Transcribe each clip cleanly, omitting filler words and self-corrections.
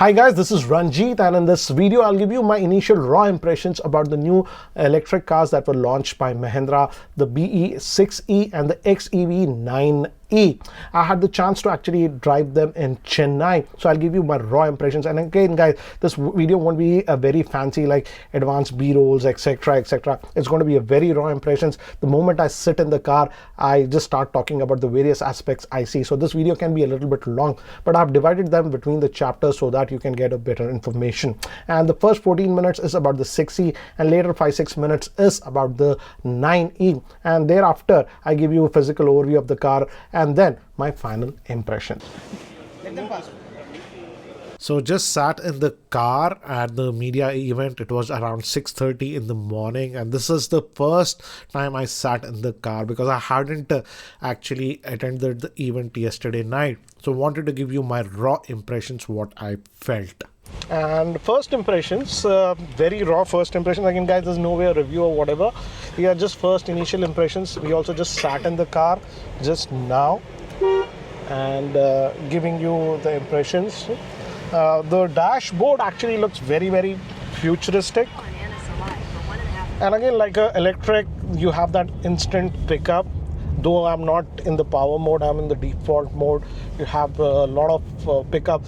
Hi guys, this is Ranjit, and in this video I'll give you my initial raw impressions about the new electric cars that were launched by Mahindra, the BE6E and the XEV9E. I had the chance to actually drive them in Chennai, so I'll give you my raw impressions. And again guys, this video won't be a very fancy like advanced B-rolls, etc, etc. It's going to be a very raw impressions. The moment I sit in the car, I just start talking about the various aspects I see. So this video can be a little bit long, but I've divided them between the chapters so that you can get a better information. And the first 14 minutes is about the 6E, and later 5-6 minutes is about the 9E, and thereafter I give you a physical overview of the car and then my final impression. So just sat in the car at the media event. It was around 6:30 in the morning, and this is the first time I sat in the car because I hadn't actually attended the event yesterday night. So wanted to give you my raw impressions, what I felt. And first impressions, very raw first impressions. Again guys, there's no way a review or whatever. We are just first initial impressions. We also just sat in the car just now and giving you the impressions. The dashboard actually looks very futuristic, and again, like a electric, you have that instant pickup. Though I'm not in the power mode, I'm in the default mode. You have a lot of pickup.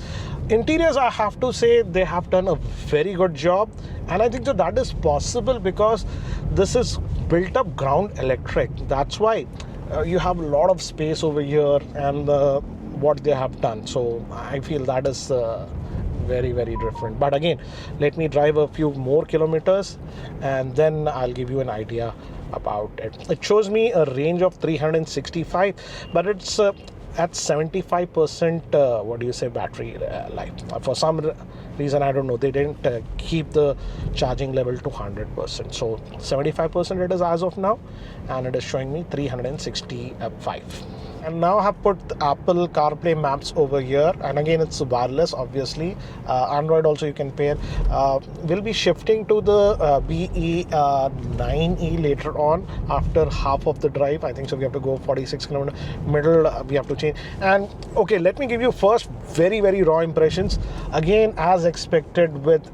Interiors, I have to say, they have done a very good job, and I think that is possible because this is built up ground electric. That's why you have a lot of space over here and what they have done. So I feel that is very different. But again, let me drive a few more kilometers and then I'll give you an idea about it. It shows me a range of 365, but it's at 75% what do you say, battery life. For some reason, I don't know, they didn't keep the charging level to 100%. So 75% it is as of now, and it is showing me 365. And now I have put Apple CarPlay maps over here, and again it's wireless, obviously. Android also you can pair. We'll be shifting to the BE9E later on after half of the drive. I think so we have to go 46 kilometers. Middle we have to change. And okay, let me give you first very raw impressions. Again, as expected with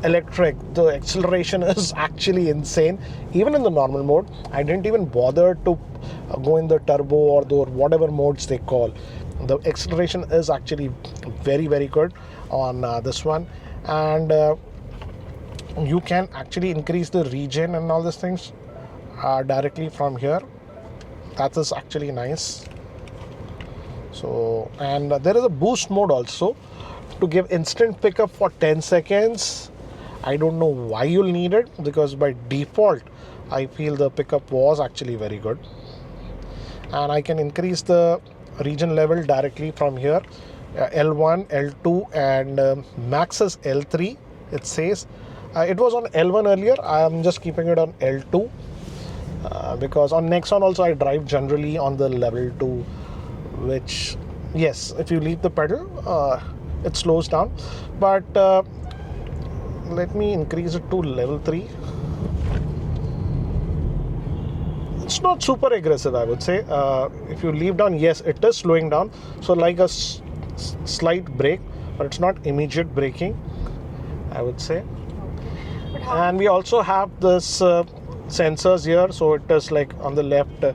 electric, the acceleration is actually insane. Even in the normal mode, I didn't even bother to go in the turbo or the whatever modes they call. The acceleration is actually very good on this one, and you can actually increase the regen and all these things directly from here. That is actually nice. So, and there is a boost mode also to give instant pickup for 10 seconds. I don't know why you'll need it, because by default I feel the pickup was actually very good. And I can increase the regen level directly from here. L1, L2 and max is L3 it says. It was on L1 earlier. I am just keeping it on L2 because on Nexon also I drive generally on the level 2, which, yes, if you leave the pedal it slows down, but let me increase it to level 3. It's not super aggressive, I would say. If you leave down, yes, it is slowing down, so like a slight brake, but it's not immediate braking, I would say. And we also have this sensors here, so it is like on the left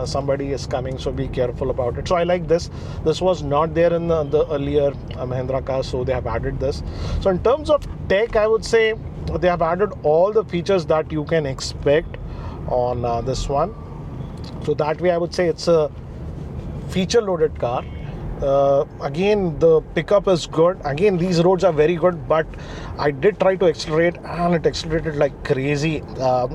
somebody is coming, so be careful about it. So I like this. This was not there in the earlier Mahindra cars, so they have added this. So in terms of tech, I would say they have added all the features that you can expect on this one. So that way I would say it's a feature loaded car. Again, the pickup is good. Again, these roads are very good, but I did try to accelerate and it accelerated like crazy. I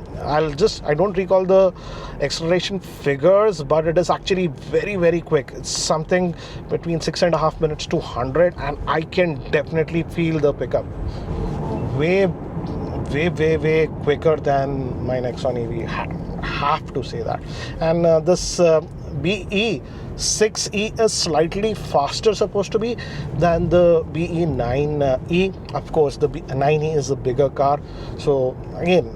don't recall the acceleration figures, but it is actually very quick. It's something between 6.5 minutes to 100, and I can definitely feel the pickup way quicker than my Nexon EV. Have to say that. And this BE6E is slightly faster supposed to be than the BE9E. Of course, the 9E is a bigger car. So again,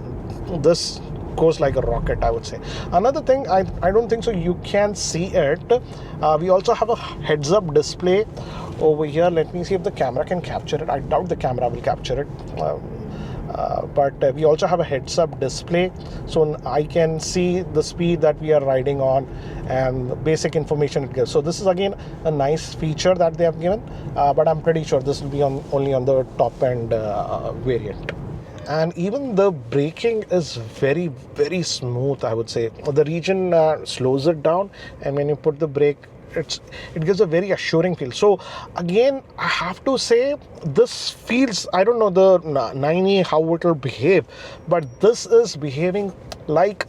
this goes like a rocket, I would say. Another thing, I don't think so you can see it. We also have a heads-up display over here. Let me see if the camera can capture it. I doubt the camera will capture it. But we also have a heads-up display, so I can see the speed that we are riding on and basic information it gives. So this is again a nice feature that they have given, but I'm pretty sure this will be only on the top end variant. And even the braking is very, very smooth, I would say. The Regen slows it down, and when you put the brake, it gives a very assuring feel. So again, I have to say, this feels, I don't know the 9e how it will behave, but this is behaving like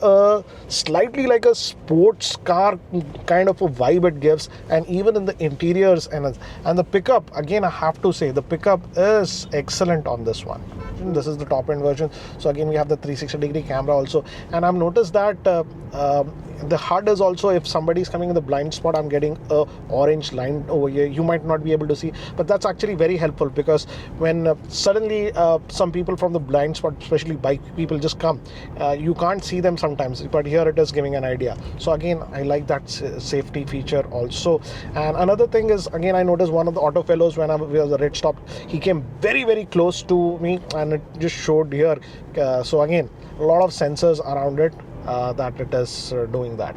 slightly like a sports car kind of a vibe it gives. And even in the interiors and the pickup, again I have to say the pickup is excellent on this one. This is the top end version. So again, we have the 360-degree camera also, and I've noticed that the HUD is also, if somebody is coming in the blind spot, I'm getting a orange line over here. You might not be able to see, but that's actually very helpful, because when suddenly some people from the blind spot, especially bike people, just come, you can't see them sometimes, but here it is giving an idea. So again, I like that safety feature also. And another thing is, again, I noticed one of the auto fellows, when I was a red stop, he came very, very close to me, and it just showed here. So again, a lot of sensors around it that it is doing that.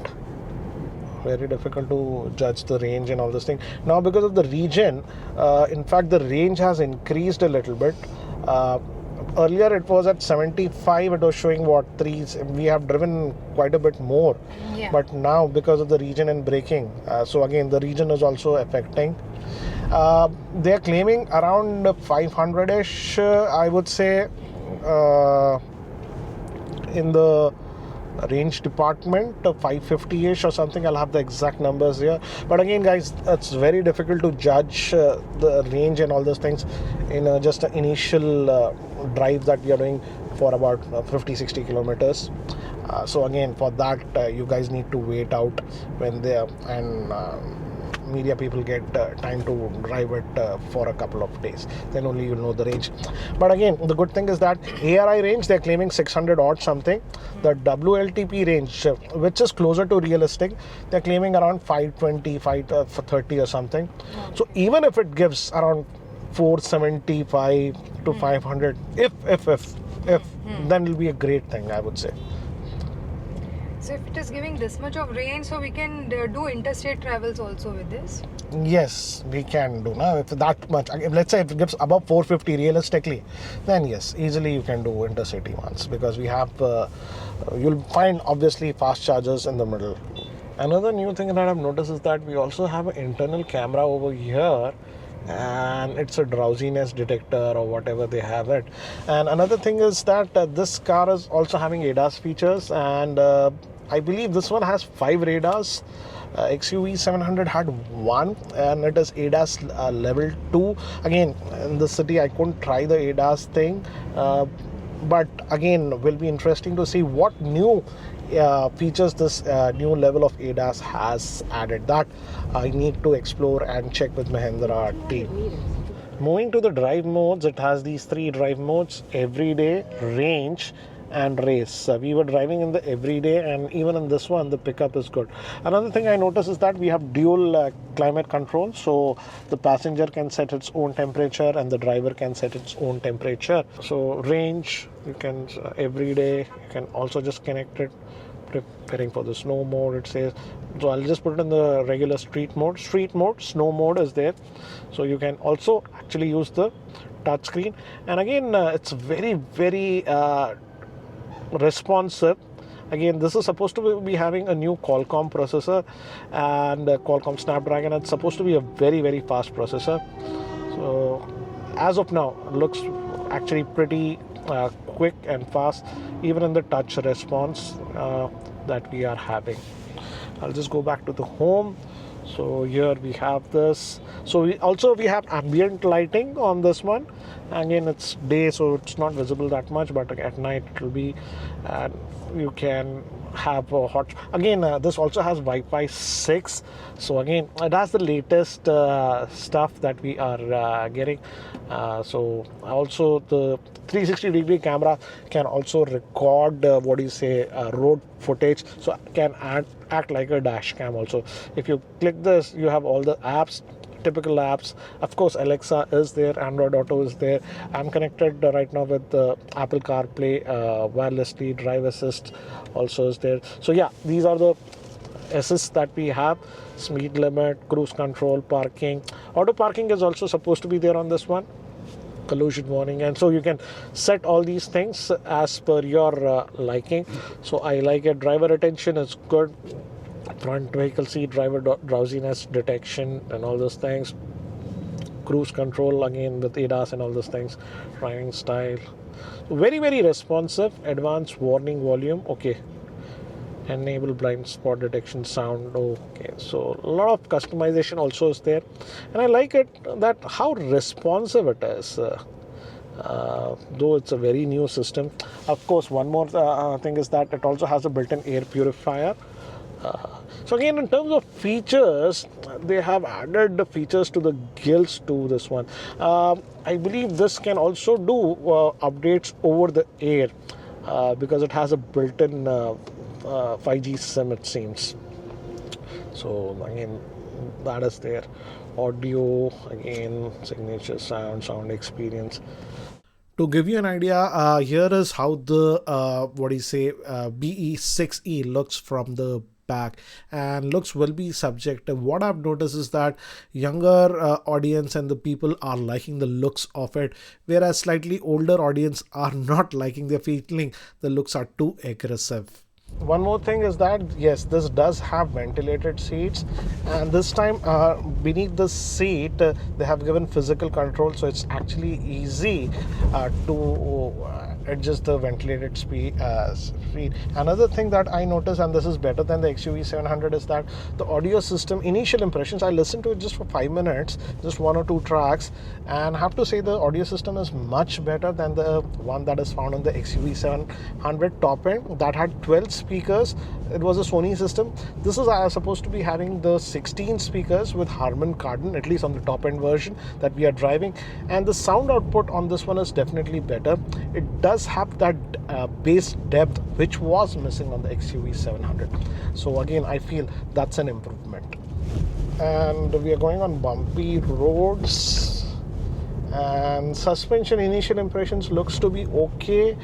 Very difficult to judge the range and all this thing. Now, because of the Regen, in fact, the range has increased a little bit. Earlier it was at 75, it was showing what, 3s. We have driven quite a bit more. Yeah. But now, because of the Regen and braking, so again, the Regen is also affecting. They're claiming around 500-ish, I would say, in the range department, 550-ish or something. I'll have the exact numbers here, but again, guys, it's very difficult to judge the range and all those things in just an initial drive that we are doing for about 50-60 kilometers. So again, for that, you guys need to wait out when they are, and media people get time to drive it for a couple of days. Then only you'll know the range. But again, the good thing is that ARI range, they're claiming 600 odd something. The WLTP range, which is closer to realistic, they're claiming around 520, 530 or something. So even if it gives around 475 to 500, if then it'll be a great thing, I would say. So if it is giving this much of range, so we can do interstate travels also with this? Yes, we can do. Now, if that much, let's say if it gives above 450 realistically, then yes, easily you can do intercity ones, because we have, you'll find obviously fast chargers in the middle. Another new thing that I've noticed is that we also have an internal camera over here, and it's a drowsiness detector or whatever they have it. And another thing is that this car is also having ADAS features, and I believe this one has 5 radars. XUV 700 had 1, and it is ADAS level 2. Again, in the city I couldn't try the ADAS thing, but again, will be interesting to see what new features this new level of ADAS has added. That I need to explore and check with Mahindra team. Moving to the drive modes, it has these 3 drive modes: everyday, range, and race. We were driving in the everyday, and even in this one the pickup is good. Another thing I noticed is that we have dual climate control, so the passenger can set its own temperature and the driver can set its own temperature. So range, you can everyday, you can also just connect it. Preparing for the snow mode, it says. So I'll just put it in the regular street mode. Snow mode is there, so you can also actually use the touch screen. And again, it's very, very responsive. Again, this is supposed to be having a new Qualcomm processor, and Qualcomm Snapdragon. It's supposed to be a very, very fast processor. So as of now, it looks actually pretty quick and fast, even in the touch response that we are having. I'll just go back to the home. So here we have this. So we have ambient lighting on this one. Again, it's day, so it's not visible that much, but at night it will be. And you can have hot. Again, this also has Wi-Fi 6. So again, it has the latest stuff that we are getting. So also the 360-degree camera can also record road footage, so can act like a dash cam also. If you click this, you have all the apps, typical apps. Of course, Alexa is there, Android Auto is there. I'm connected right now with Apple CarPlay wirelessly. Drive Assist also is there. So yeah, these are the assists that we have: speed limit, cruise control, parking. Auto parking is also supposed to be there on this one, collision warning, and so you can set all these things as per your liking. So I like it. Driver attention is good. Front vehicle seat, driver drowsiness detection, and all those things. Cruise control again with ADAS and all those things. Driving style, very very responsive. Advanced warning volume, okay. Enable blind spot detection sound, okay. So a lot of customization also is there, and I like it that how responsive it is. Though it's a very new system. Of course, one more thing is that it also has a built-in air purifier. So again, in terms of features, they have added the features to the gills to this one. I believe this can also do updates over the air because it has a built-in 5G SIM, it seems. So again, that is there. Audio, again, signature sound experience. To give you an idea, here is how the BE6E looks from the back, and looks will be subjective. What I've noticed is that younger audience and the people are liking the looks of it, whereas slightly older audience are not liking. They're feeling the looks are too aggressive. One more thing is that yes, this does have ventilated seats, and this time beneath the seat they have given physical control, so it's actually easy to adjust the ventilated speed. Another thing that I noticed, and this is better than the XUV 700, is that the audio system, initial impressions, I listened to it just for 5 minutes, just 1 or 2 tracks, and I have to say the audio system is much better than the one that is found on the XUV 700 top end that had 12 speakers. It was a Sony system. This is supposed to be having the 16 speakers with Harman Kardon, at least on the top end version that we are driving, and the sound output on this one is definitely better. It does have that bass depth which was missing on the XUV 700. So again, I feel that's an improvement. And we are going on bumpy roads, and suspension initial impressions looks to be okay.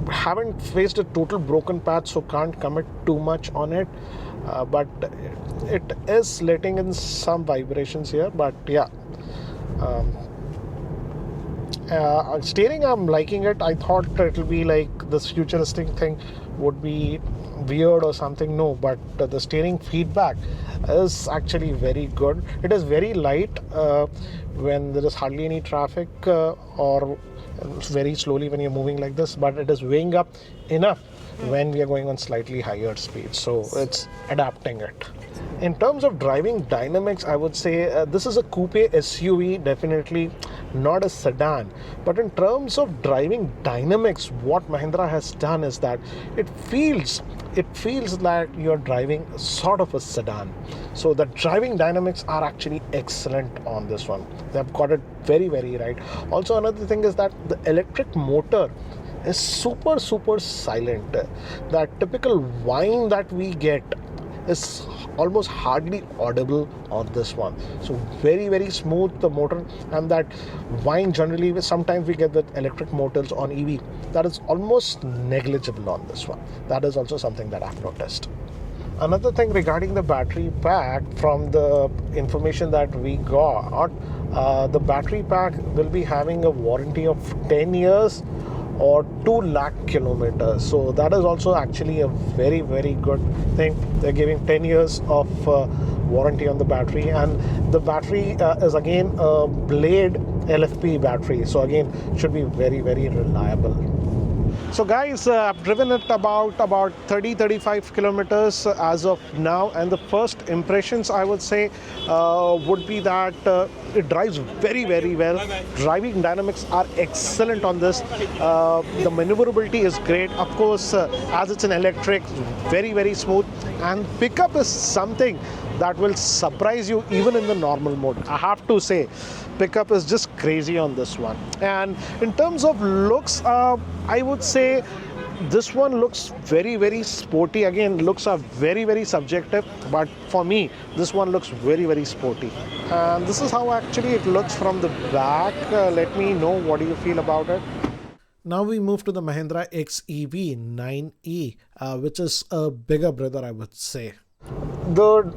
Haven't faced a total broken patch, so can't commit too much on it, but it is letting in some vibrations here. But yeah, steering, I'm liking it. I thought it'll be like this futuristic thing would be weird or something. No, but the steering feedback is actually very good. It is very light when there is hardly any traffic or very slowly when you're moving like this, but it is weighing up enough when we are going on slightly higher speeds, so it's adapting it. In terms of driving dynamics, I would say this is a coupe SUV, definitely not a sedan. But in terms of driving dynamics, what Mahindra has done is that it feels like you're driving sort of a sedan. So the driving dynamics are actually excellent on this one. They've got it very, very right. Also, another thing is that the electric motor is super silent. That typical whine that we get is almost hardly audible on this one. So very, very smooth the motor, and that whine generally sometimes we get with electric motors on EV, that is almost negligible on this one. That is also something that I've noticed. Another thing regarding the battery pack, from the information that we got, the battery pack will be having a warranty of 10 years or 2 lakh kilometers. So that is also actually a very, very good thing. They're giving 10 years of warranty on the battery, and the battery is again a Blade LFP battery, so again should be very, very reliable. So guys, I've driven it about 30-35 kilometers as of now, and the first impressions I would say would be that it drives very well. Driving dynamics are excellent on this. The maneuverability is great. Of course, as it's an electric, very smooth, and pickup is something that will surprise you even in the normal mode. I have to say, pickup is just crazy on this one. And in terms of looks, I would say this one looks very sporty. Again, looks are very subjective, but for me this one looks very sporty. And this is how actually it looks from the back. Let me know what do you feel about it. Now we move to the Mahindra XEV 9e, which is a bigger brother, I would say. The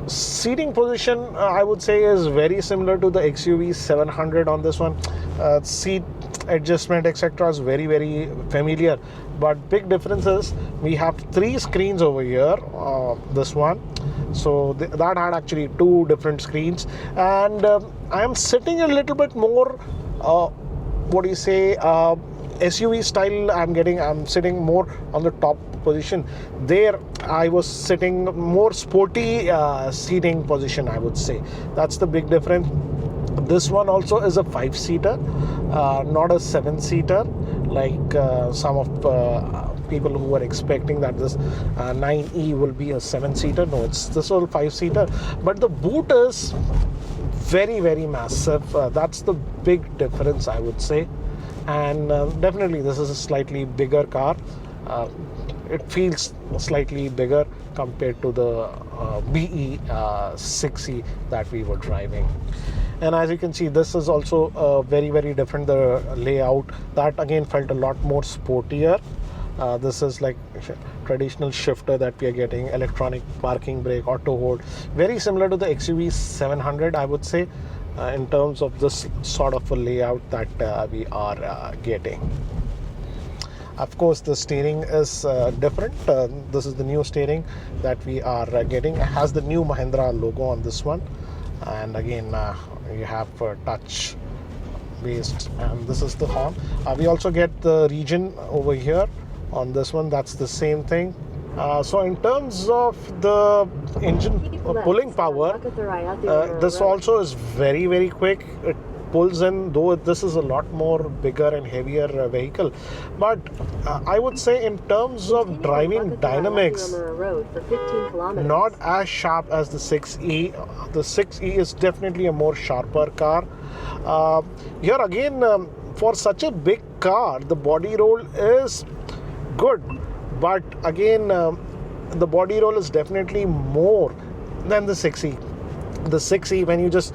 seating position I would say is very similar to the XUV 700 on this one. Seat adjustment etc is very familiar, but big difference is we have 3 screens over here. This one, so that had actually 2 different screens, and I am sitting a little bit more what do you say, SUV style. I'm sitting more on the top position. There I was sitting more sporty seating position, I would say. That's the big difference. This one also is a 5-seater, not a 7-seater like some of people who were expecting that this 9e will be a 7-seater. No, it's this all 5-seater, but the boot is very massive. That's the big difference, I would say. And definitely this is a slightly bigger car. It feels slightly bigger compared to the BE 6e that we were driving. And as you can see, this is also very different. The layout, that again felt a lot more sportier. This is like traditional shifter that we are getting, electronic parking brake, auto hold, very similar to the XUV 700, I would say, in terms of this sort of a layout that we are getting. Of course, the steering is different. This is the new steering that we are getting. It has the new Mahindra logo on this one, and again you have touch based, and this is the horn. We also get the Regen over here on this one. That's the same thing. So in terms of the engine pulling power, this also is very quick. It pulls in, though this is a lot more bigger and heavier vehicle, but I would say in terms of driving dynamics, not as sharp as the 6e. The 6e is definitely a more sharper car. Here again, for such a big car, the body roll is good, but again the body roll is definitely more than the 6e. The 6e, when you just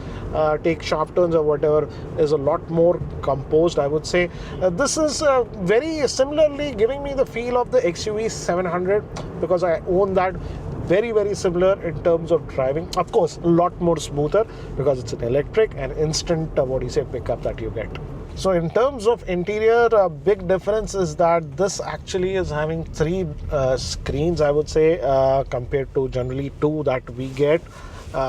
take sharp turns or whatever, is a lot more composed, I would say. This is very similarly giving me the feel of the XUV 700, because I own that. Very similar in terms of driving. Of course, a lot more smoother because it's an electric and instant pickup that you get. So in terms of interior, a big difference is that this actually is having 3 screens, I would say, compared to generally 2 that we get.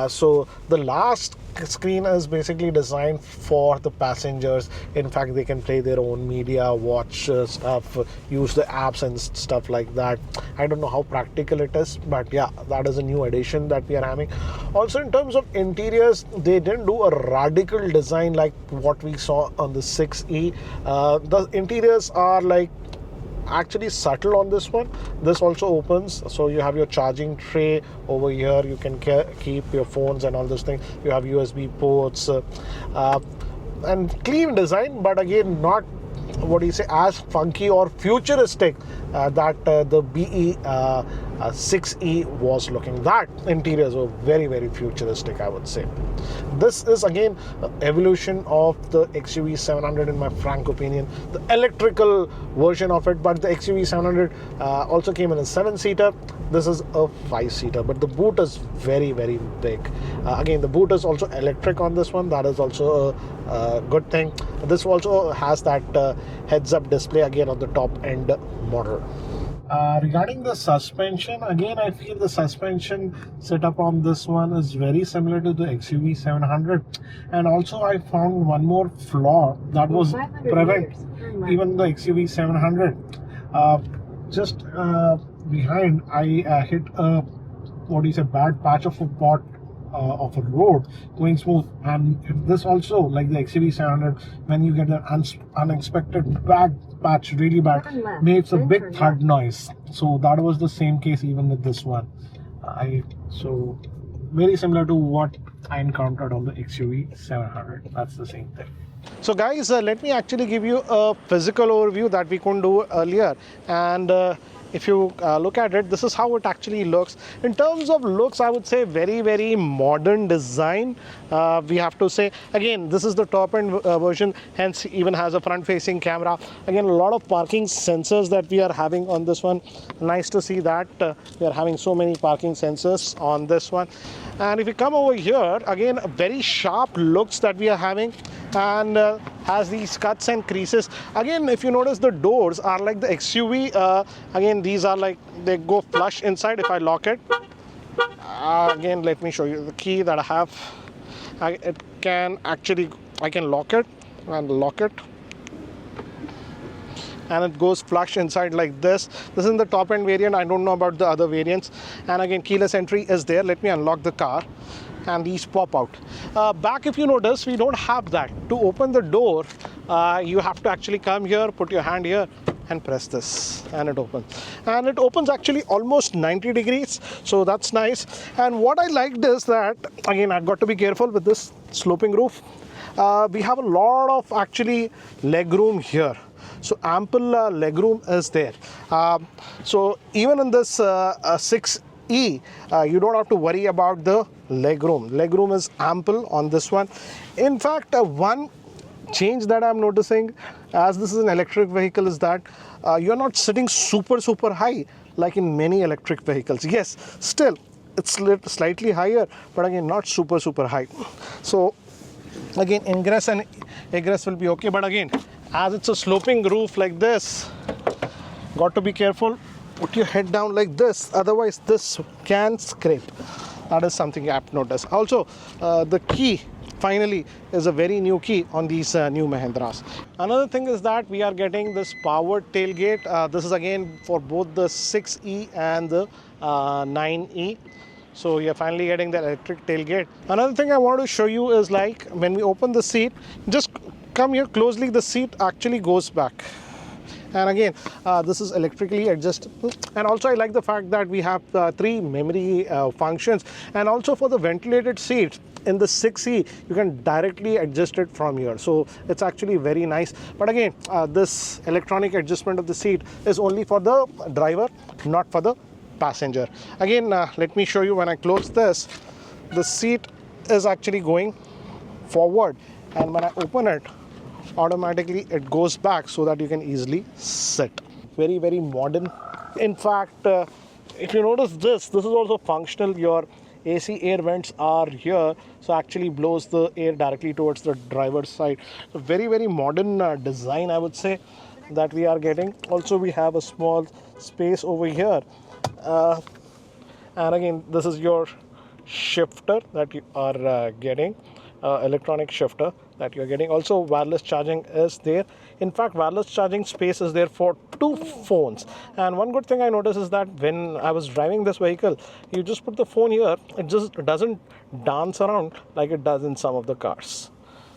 So the last screen is basically designed for the passengers. In fact, they can play their own media, watch stuff, use the apps and stuff like that. I don't know how practical it is, but yeah, that is a new addition that we are having. Also, in terms of interiors, they didn't do a radical design like what we saw on the 6e. The interiors are like actually subtle on this one. This also opens, so you have your charging tray over here. You can keep your phones and all those things. You have USB ports, and clean design, but again not as funky or futuristic that the BE 6e was looking. That interiors were very futuristic, I would say. This is again evolution of the XUV 700 in my frank opinion, the electrical version of it. But the XUV 700 also came in a 7-seater. This is a 5-seater, but the boot is very big. Again, the boot is also electric on this one. That is also a good thing. This also has that heads-up display again on the top end model. Regarding the suspension, again I feel the suspension setup on this one is very similar to the XUV 700, and also I found one more flaw that was prevent even the XUV 700. Just behind, I hit a bad patch of a pot of a road going smooth, and this also, like the XUV 700, when you get an unexpected bad patch, really bad, makes a big thud noise. So that was the same case even with this one. So very similar to what I encountered on the XUV 700. That's the same thing. So guys, let me actually give you a physical overview that we couldn't do earlier, and if you look at it, this is how it actually looks. In terms of looks, I would say very modern design. We have to say, again, this is the top end version, hence even has a front facing camera. Again, a lot of parking sensors that we are having on this one. Nice to see that we are having so many parking sensors on this one. And if you come over here, again, very sharp looks that we are having, and has these cuts and creases. Again, if you notice, the doors are like the XUV. Again, these are like, they go flush inside. If I lock it, again, let me show you the key that I have. I can lock it and lock it, and it goes flush inside like this. This is in the top end variant. I don't know about the other variants. And again, keyless entry is there. Let me unlock the car, and these pop out. Back, if you notice, we don't have that. To open the door, you have to actually come here, put your hand here and press this, and it opens. And it opens actually almost 90 degrees, so that's nice. And what I liked is that, again, I've got to be careful with this sloping roof. We have a lot of actually leg room here. So ample leg room is there. So even in this 6E, you don't have to worry about the leg room. Leg room is ample on this one. In fact, one change that I'm noticing, as this is an electric vehicle, is that you're not sitting super high like in many electric vehicles. Yes, still it's slightly higher, but again, not super high. So again, ingress and egress will be okay, but again, as it's a sloping roof like this, got to be careful. Put your head down like this, otherwise this can scrape. That is something you have to notice. Also, the key finally is a very new key on these new Mahindras. Another thing is that we are getting this powered tailgate. This is again for both the 6E and the 9E. So you're finally getting the electric tailgate. Another thing I want to show you is, like, when we open the seat, just come here closely, the seat actually goes back. And again, this is electrically adjustable. And also I like the fact that we have 3 memory functions. And also for the ventilated seats in the 6E, you can directly adjust it from here. So it's actually very nice. But again, this electronic adjustment of the seat is only for the driver, not for the passenger. Again, let me show you. When I close this, the seat is actually going forward. And when I open it, automatically it goes back so that you can easily sit. Very modern. In fact, if you notice, this is also functional. Your AC air vents are here, so actually blows the air directly towards the driver's side. So very modern design, I would say, that we are getting. Also, we have a small space over here, and again, this is your shifter that you are getting, electronic shifter that you're getting. Also, wireless charging is there. In fact, wireless charging space is there for 2 phones. And one good thing I noticed is that when I was driving this vehicle, you just put the phone here, it just doesn't dance around like it does in some of the cars.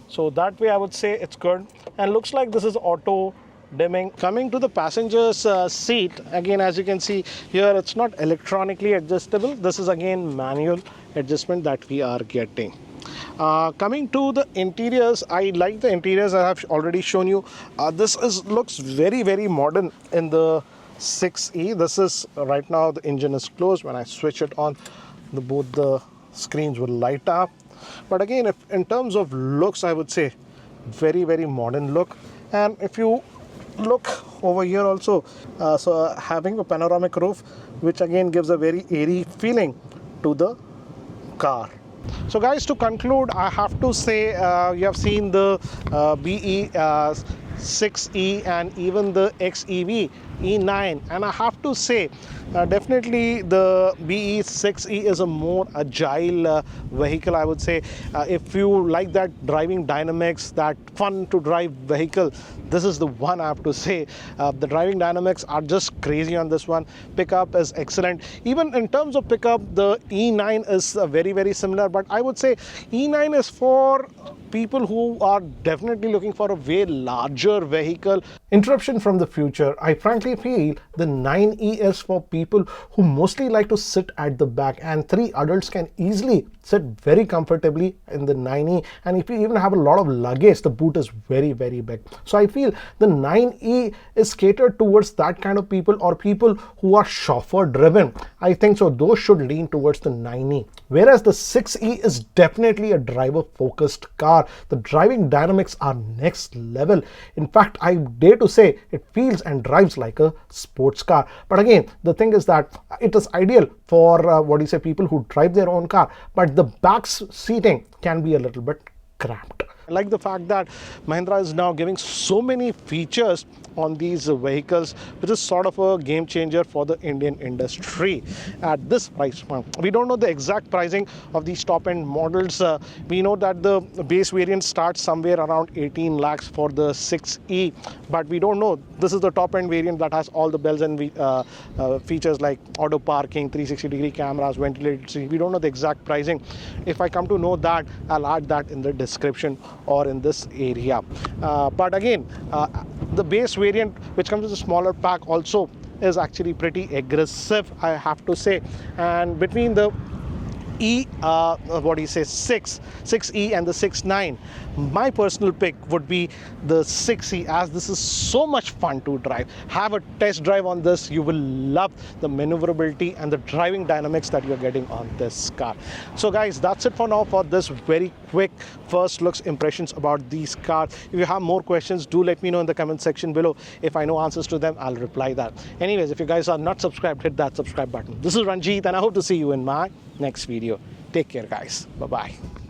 So that way I would say it's good. And looks like this is auto dimming. Coming to the passenger's seat, again, as you can see here, it's not electronically adjustable. This is again manual adjustment that we are getting. Coming to the interiors, I like the interiors. I have already shown you. This looks very modern in the 6E. This is right now, the engine is closed. When I switch it on, both the screens will light up. But again, if in terms of looks, I would say very modern look. And if you look over here also, so having a panoramic roof, which again gives a very airy feeling to the car. So guys, to conclude, I have to say, you have seen the BE 6E and even the XEV E9, and I have to say Definitely the BE6E is a more agile vehicle, I would say. If you like that driving dynamics, that fun to drive vehicle, this is the one I have to say. The driving dynamics are just crazy on this one. Pickup is excellent. Even in terms of pickup, the E9 is very similar, but I would say E9 is for people who are definitely looking for a way larger vehicle. Interruption from the future. I frankly feel the 9E is for people who mostly like to sit at the back, and 3 adults can easily sit very comfortably in the 9E. And if you even have a lot of luggage, the boot is very big. So I feel the 9E is catered towards that kind of people, or people who are chauffeur driven. I think so those should lean towards the 9E. Whereas the 6E is definitely a driver focused car. The driving dynamics are next level. In fact, I dare to say it feels and drives like a sports car. But again, the thing is that it is ideal for people who drive their own car, but the back seating can be a little bit cramped. I like the fact that Mahindra is now giving so many features on these vehicles, which is sort of a game changer for the Indian industry at this price point. We don't know the exact pricing of these top end models. We know that the base variant starts somewhere around 18 lakhs for the 6E, but we don't know. This is the top end variant that has all the bells and features like auto parking, 360-degree cameras, ventilated seats. We don't know the exact pricing. If I come to know that, I'll add that in the description or in this area. But again, the base variant, which comes with a smaller pack, also is actually pretty aggressive, I have to say. And between the 6E and the 6.9, my personal pick would be the 6E, as this is so much fun to drive. Have a test drive on this. You will love the maneuverability and the driving dynamics that you're getting on this car. So guys, that's it for now for this very quick first looks impressions about these cars. If you have more questions, do let me know in the comment section below. If I know answers to them, I'll reply that. Anyways, if you guys are not subscribed, hit that subscribe button. This is Ranjit, and I hope to see you in my next video. Take care, guys. Bye-bye.